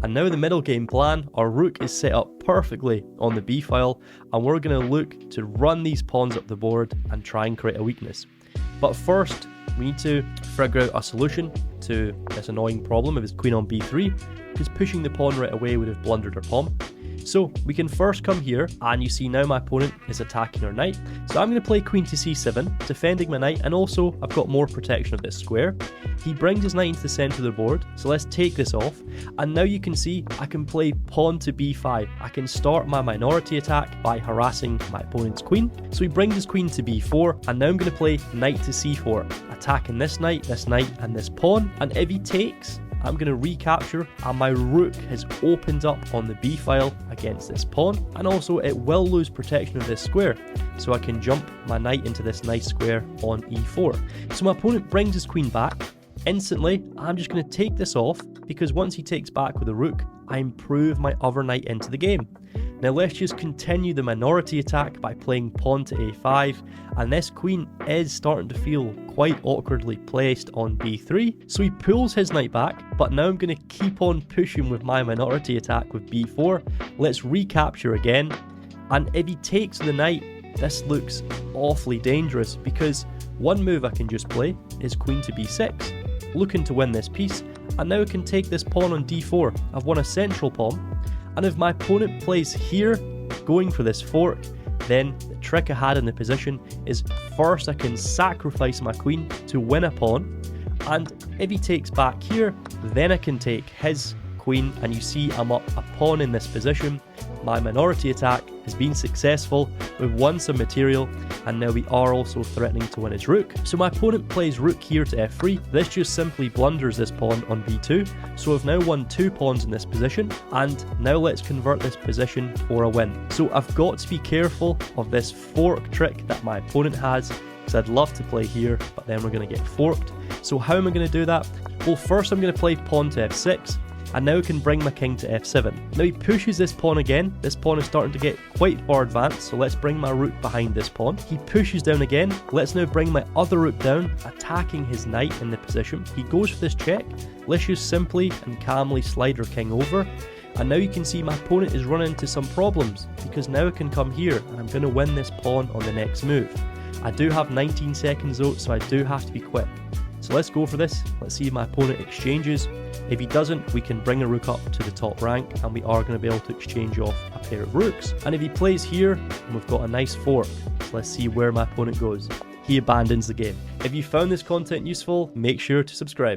And now the middle game plan, our rook is set up perfectly on the b file, and we're going to look to run these pawns up the board and try and create a weakness. But first, we need to figure out a solution to this annoying problem of his queen on b3, because pushing the pawn right away would have blundered our pawn. So we can first come here, and you see now my opponent is attacking our knight. So I'm going to play queen to c7, defending my knight, and also I've got more protection of this square. He brings his knight into the centre of the board, so let's take this off. And now you can see I can play pawn to b5. I can start my minority attack by harassing my opponent's queen. So he brings his queen to b4, and now I'm going to play knight to c4, attacking this knight, and this pawn. And if he takes, I'm going to recapture, and my rook has opened up on the b file against this pawn, and also it will lose protection of this square, so I can jump my knight into this nice square on e4. So my opponent brings his queen back. Instantly, I'm just going to take this off, because once he takes back with a rook, I improve my other knight into the game. Now let's just continue the minority attack by playing pawn to a5, and this queen is starting to feel quite awkwardly placed on b3, so he pulls his knight back, but now I'm going to keep on pushing with my minority attack with b4. Let's recapture again, and if he takes the knight, this looks awfully dangerous, because one move I can just play is queen to b6, looking to win this piece, and now I can take this pawn on d4. I've won a central pawn. And if my opponent plays here, going for this fork, then the trick I had in the position is first I can sacrifice my queen to win a pawn, and if he takes back here, then I can take his queen, and you see I'm up a pawn in this position. My minority attack has been successful, we've won some material, and now we are also threatening to win his rook. So my opponent plays rook here to f3, this just simply blunders this pawn on b2, so we've now won 2 pawns in this position, and now let's convert this position for a win. So I've got to be careful of this fork trick that my opponent has, because I'd love to play here, but then we're going to get forked. So how am I going to do that? Well, first I'm going to play pawn to f6, and now I can bring my king to f7. Now he pushes this pawn again. This pawn is starting to get quite far advanced, so let's bring my rook behind this pawn. He pushes down again. Let's now bring my other rook down, attacking his knight in the position. He goes for this check. Let's just simply and calmly slide our king over. And now you can see my opponent is running into some problems, because now I can come here and I'm going to win this pawn on the next move. I do have 19 seconds though, so I do have to be quick. So let's go for this. Let's see if my opponent exchanges. If he doesn't, we can bring a rook up to the top rank, and we are going to be able to exchange off a pair of rooks. And if he plays here, we've got a nice fork. So let's see where my opponent goes. He abandons the game. If you found this content useful, make sure to subscribe.